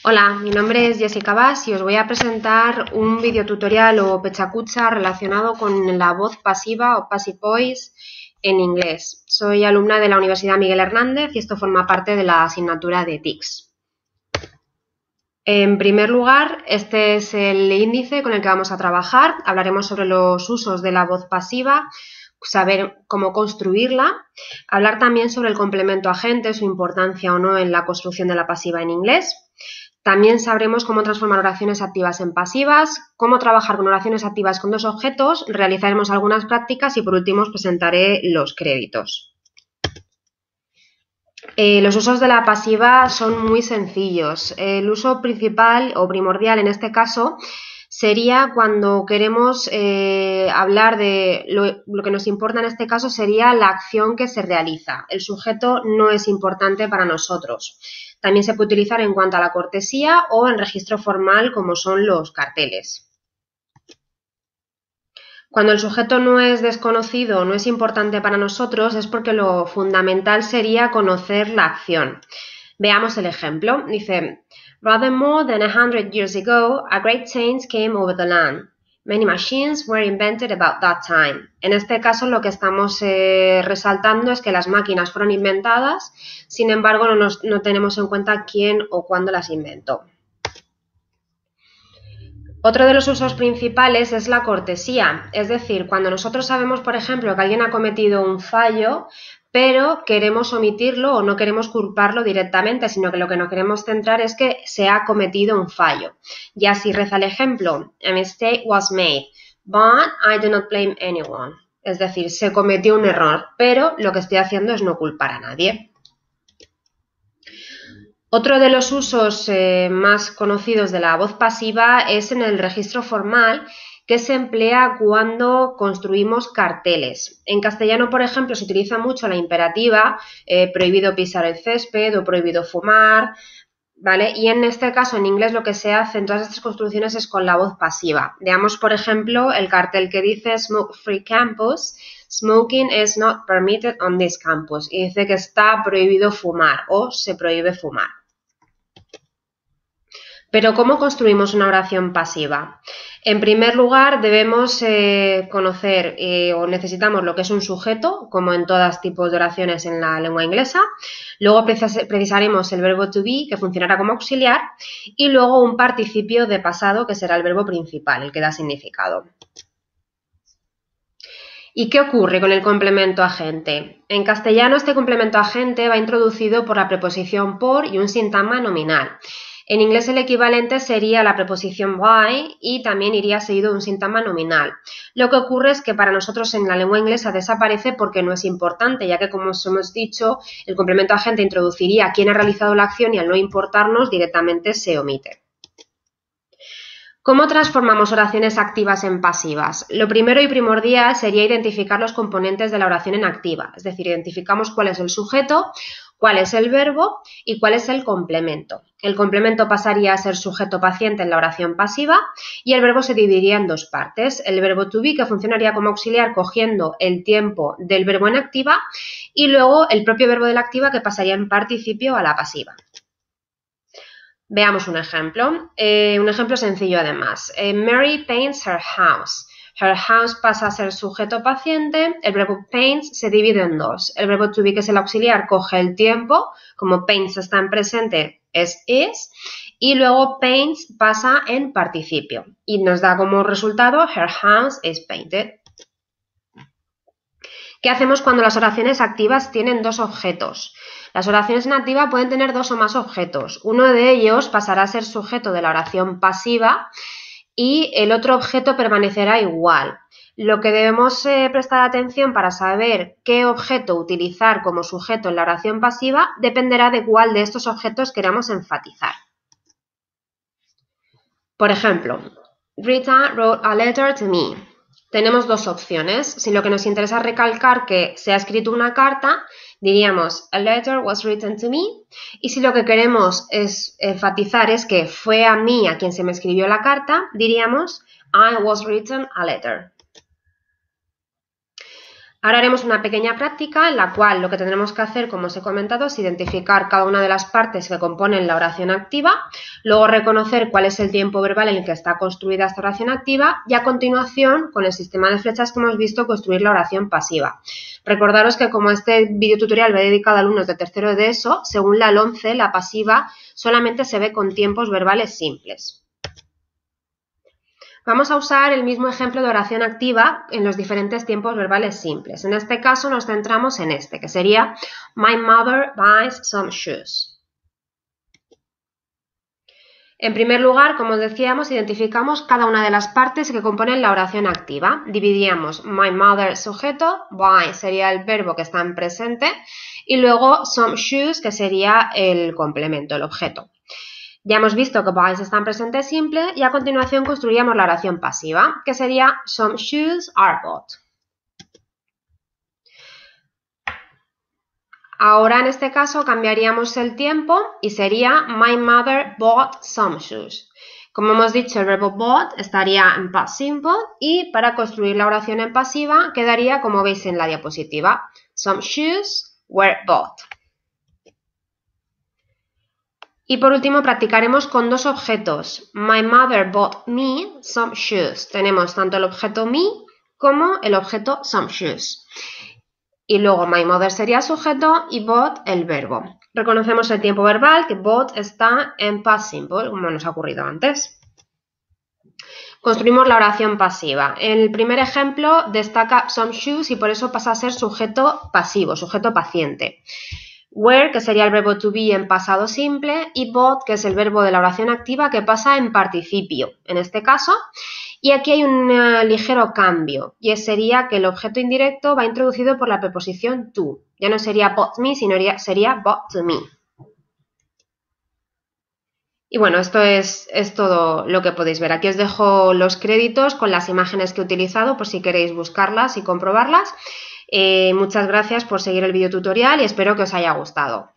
Hola, mi nombre es Jessica Bass y os voy a presentar un videotutorial o pechacucha relacionado con la voz pasiva o passive voice en inglés. Soy alumna de la Universidad Miguel Hernández y esto forma parte de la asignatura de TICS. En primer lugar, este es el índice con el que vamos a trabajar. Hablaremos sobre los usos de la voz pasiva, saber cómo construirla, hablar también sobre el complemento agente, su importancia o no en la construcción de la pasiva en inglés. También sabremos cómo transformar oraciones activas en pasivas, cómo trabajar con oraciones activas con dos objetos, realizaremos algunas prácticas y por último os presentaré los créditos. Los usos de la pasiva son muy sencillos. El uso principal o primordial en este caso sería cuando queremos hablar de lo que nos importa en este caso sería la acción que se realiza. El sujeto no es importante para nosotros. También se puede utilizar en cuanto a la cortesía o en registro formal como son los carteles. Cuando el sujeto no es desconocido o no es importante para nosotros es porque lo fundamental sería conocer la acción. Veamos el ejemplo. Dice, rather more than 100 years ago, a great change came over the land. Many machines were invented about that time. En este caso lo que estamos resaltando es que las máquinas fueron inventadas, sin embargo no tenemos en cuenta quién o cuándo las inventó. Otro de los usos principales es la cortesía, es decir, cuando nosotros sabemos, por ejemplo, que alguien ha cometido un fallo, pero queremos omitirlo o no queremos culparlo directamente, sino que lo que nos queremos centrar es que se ha cometido un fallo. Y así reza el ejemplo, a mistake was made, but I do not blame anyone. Es decir, se cometió un error, pero lo que estoy haciendo es no culpar a nadie. Otro de los usos más conocidos de la voz pasiva es en el registro formal, que se emplea cuando construimos carteles. En castellano, por ejemplo, se utiliza mucho la imperativa, prohibido pisar el césped o prohibido fumar, ¿vale? Y en este caso, en inglés, lo que se hace en todas estas construcciones es con la voz pasiva. Veamos, por ejemplo, el cartel que dice Smoke Free Campus, Smoking is not permitted on this campus. Y dice que está prohibido fumar o se prohíbe fumar. Pero ¿cómo construimos una oración pasiva? En primer lugar, debemos conocer o necesitamos lo que es un sujeto, como en todos tipos de oraciones en la lengua inglesa. Luego precisaremos el verbo to be, que funcionará como auxiliar, y luego un participio de pasado, que será el verbo principal, el que da significado. ¿Y qué ocurre con el complemento agente? En castellano este complemento agente va introducido por la preposición por y un sintagma nominal. En inglés el equivalente sería la preposición by y también iría seguido de un sintagma nominal. Lo que ocurre es que para nosotros en la lengua inglesa desaparece porque no es importante, ya que como os hemos dicho, el complemento agente introduciría quién ha realizado la acción y al no importarnos directamente se omite. ¿Cómo transformamos oraciones activas en pasivas? Lo primero y primordial sería identificar los componentes de la oración en activa, es decir, identificamos cuál es el sujeto, cuál es el verbo y cuál es el complemento. El complemento pasaría a ser sujeto paciente en la oración pasiva y el verbo se dividiría en dos partes. El verbo to be, que funcionaría como auxiliar cogiendo el tiempo del verbo en activa, y luego el propio verbo de la activa que pasaría en participio a la pasiva. Veamos un ejemplo sencillo además. Mary paints her house. Her house pasa a ser sujeto paciente, el verbo paints se divide en dos. El verbo to be, que es el auxiliar, coge el tiempo, como paints está en presente, es is, y luego paints pasa en participio y nos da como resultado her house is painted. ¿Qué hacemos cuando las oraciones activas tienen dos objetos? Las oraciones en activa pueden tener dos o más objetos. Uno de ellos pasará a ser sujeto de la oración pasiva y el otro objeto permanecerá igual. Lo que debemos prestar atención para saber qué objeto utilizar como sujeto en la oración pasiva dependerá de cuál de estos objetos queramos enfatizar. Por ejemplo, Rita wrote a letter to me. Tenemos dos opciones. Si lo que nos interesa es recalcar que se ha escrito una carta, diríamos a letter was written to me. Y si lo que queremos es enfatizar es que fue a mí a quien se me escribió la carta, diríamos I was written a letter. Ahora haremos una pequeña práctica en la cual lo que tendremos que hacer, como os he comentado, es identificar cada una de las partes que componen la oración activa, luego reconocer cuál es el tiempo verbal en el que está construida esta oración activa y a continuación, con el sistema de flechas que hemos visto, construir la oración pasiva. Recordaros que como este videotutorial va dedicado a alumnos de tercero de ESO, según la LOMCE, la pasiva solamente se ve con tiempos verbales simples. Vamos a usar el mismo ejemplo de oración activa en los diferentes tiempos verbales simples. En este caso nos centramos en este, que sería My mother buys some shoes. En primer lugar, como decíamos, identificamos cada una de las partes que componen la oración activa. Dividíamos my mother sujeto, buy sería el verbo que está en presente y luego some shoes, que sería el complemento, el objeto. Ya hemos visto que buys está en presente simple y a continuación construiríamos la oración pasiva, que sería some shoes are bought. Ahora en este caso cambiaríamos el tiempo y sería my mother bought some shoes. Como hemos dicho, el verbo bought estaría en past simple y para construir la oración en pasiva quedaría como veis en la diapositiva. Some shoes were bought. Y por último practicaremos con dos objetos. My mother bought me some shoes. Tenemos tanto el objeto me como el objeto some shoes. Y luego my mother sería sujeto y bought el verbo. Reconocemos el tiempo verbal, que bought está en past simple, como nos ha ocurrido antes. Construimos la oración pasiva. En el primer ejemplo destaca some shoes y por eso pasa a ser sujeto pasivo, sujeto paciente. Were, que sería el verbo to be en pasado simple, y bought, que es el verbo de la oración activa que pasa en participio, en este caso. Y aquí hay un ligero cambio, y sería que el objeto indirecto va introducido por la preposición to. Ya no sería bought me, sino sería bought to me. Y bueno, esto es todo lo que podéis ver. Aquí os dejo los créditos con las imágenes que he utilizado por si queréis buscarlas y comprobarlas. Muchas gracias por seguir el videotutorial y espero que os haya gustado.